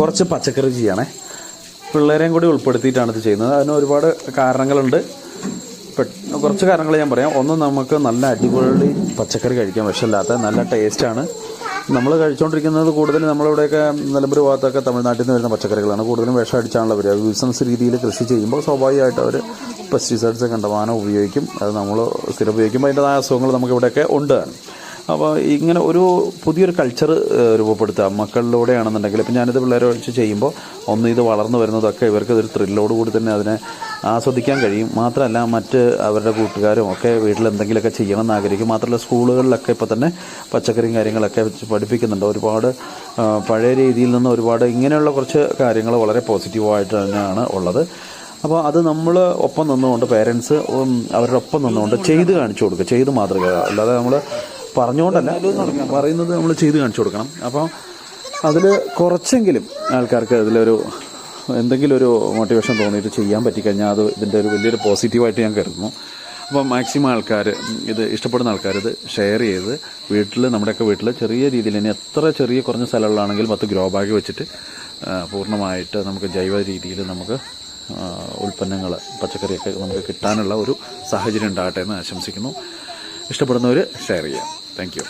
കുറച്ച് പച്ചക്കറി ചെയ്യണേ. പിള്ളേരെയും കൂടി ഉൾപ്പെടുത്തിയിട്ടാണ് ഇത് ചെയ്യുന്നത്. അതിന് ഒരുപാട് കാരണങ്ങളുണ്ട്. കുറച്ച് കാരണങ്ങൾ ഞാൻ പറയാം. ഒന്ന്, നമുക്ക് നല്ല അടിപൊളി പച്ചക്കറി കഴിക്കാൻ വിഷമില്ലാത്ത നല്ല ടേസ്റ്റാണ്. നമ്മൾ കഴിച്ചുകൊണ്ടിരിക്കുന്നത് കൂടുതലും നമ്മളിവിടെയൊക്കെ നിലമ്പൂർ ഭാഗത്തൊക്കെ തമിഴ്നാട്ടിൽ നിന്ന് വരുന്ന പച്ചക്കറികളാണ്. കൂടുതലും വിഷം അടിച്ചാണല്ലോ വരിക. ബിസിനസ് രീതിയിൽ കൃഷി ചെയ്യുമ്പോൾ സ്വാഭാവികമായിട്ട് അവർ പെസ്റ്റിസൈഡ്സ് കണ്ടമാനം ഉപയോഗിക്കും. അത് നമ്മൾ സ്ഥിരം ഉപയോഗിക്കുമ്പോൾ അതിൻ്റെതായ അസുഖങ്ങൾ നമുക്കിവിടെയൊക്കെ ഉണ്ട്. അപ്പോൾ ഇങ്ങനെ ഒരു പുതിയൊരു കൾച്ചർ രൂപപ്പെടുത്തുക മക്കളിലൂടെയാണെന്നുണ്ടെങ്കിൽ. ഇപ്പം ഞാനിത് പിള്ളേരെ വെച്ച് ചെയ്യുമ്പോൾ ഒന്ന് ഇത് വളർന്നു വരുന്നതൊക്കെ ഇവർക്ക് ഇതൊരു ത്രില്ലോട് കൂടി തന്നെ അതിനെ ആസ്വദിക്കാൻ കഴിയും. മാത്രമല്ല മറ്റ് അവരുടെ കൂട്ടുകാരും ഒക്കെ വീട്ടിൽ എന്തെങ്കിലുമൊക്കെ ചെയ്യണമെന്ന് ആഗ്രഹിക്കും. മാത്രമല്ല സ്കൂളുകളിലൊക്കെ ഇപ്പോൾ തന്നെ പച്ചക്കറിയും കാര്യങ്ങളൊക്കെ വെച്ച് പഠിപ്പിക്കുന്നുണ്ട്. ഒരുപാട് പഴയ രീതിയിൽ നിന്ന് ഒരുപാട് ഇങ്ങനെയുള്ള കുറച്ച് കാര്യങ്ങൾ വളരെ പോസിറ്റീവായിട്ട് തന്നെയാണ് ഉള്ളത്. അപ്പോൾ അത് നമ്മൾ ഒപ്പം നിന്നുകൊണ്ട് പേരൻസ് അവരുടെ ഒപ്പം നിന്നുകൊണ്ട് ചെയ്ത് കാണിച്ചു കൊടുക്കുക, ചെയ്ത് മാതൃക. അല്ലാതെ നമ്മൾ പറഞ്ഞുകൊണ്ടല്ല, പറയുന്നത് നമ്മൾ ചെയ്ത് കാണിച്ചു കൊടുക്കണം. അപ്പോൾ അതിൽ കുറച്ചെങ്കിലും ആൾക്കാർക്ക് അതിലൊരു എന്തെങ്കിലും ഒരു മോട്ടിവേഷൻ തോന്നിയിട്ട് ചെയ്യാൻ പറ്റിക്കഴിഞ്ഞാൽ അത് ഇതിൻ്റെ ഒരു വലിയൊരു പോസിറ്റീവായിട്ട് ഞാൻ കരുതുന്നു. അപ്പോൾ മാക്സിമം ആൾക്കാർ ഇത് ഇഷ്ടപ്പെടുന്ന ആൾക്കാർ ഇത് ഷെയർ ചെയ്ത് വീട്ടിൽ, നമ്മുടെയൊക്കെ വീട്ടിൽ ചെറിയ രീതിയിൽ, ഇനി എത്ര ചെറിയ കുറഞ്ഞ സ്ഥലങ്ങളിലാണെങ്കിൽ 10 ഗ്രോ ബാഗ് വെച്ചിട്ട് പൂർണ്ണമായിട്ട് നമുക്ക് ജൈവ രീതിയിൽ നമുക്ക് ഉൽപ്പന്നങ്ങൾ പച്ചക്കറിയൊക്കെ നമുക്ക് കിട്ടാനുള്ള ഒരു സാഹചര്യം ഉണ്ടാകട്ടെ എന്ന് ആശംസിക്കുന്നു. ഇഷ്ടപ്പെടുന്നവർ ഷെയർ ചെയ്യാം. Thank you.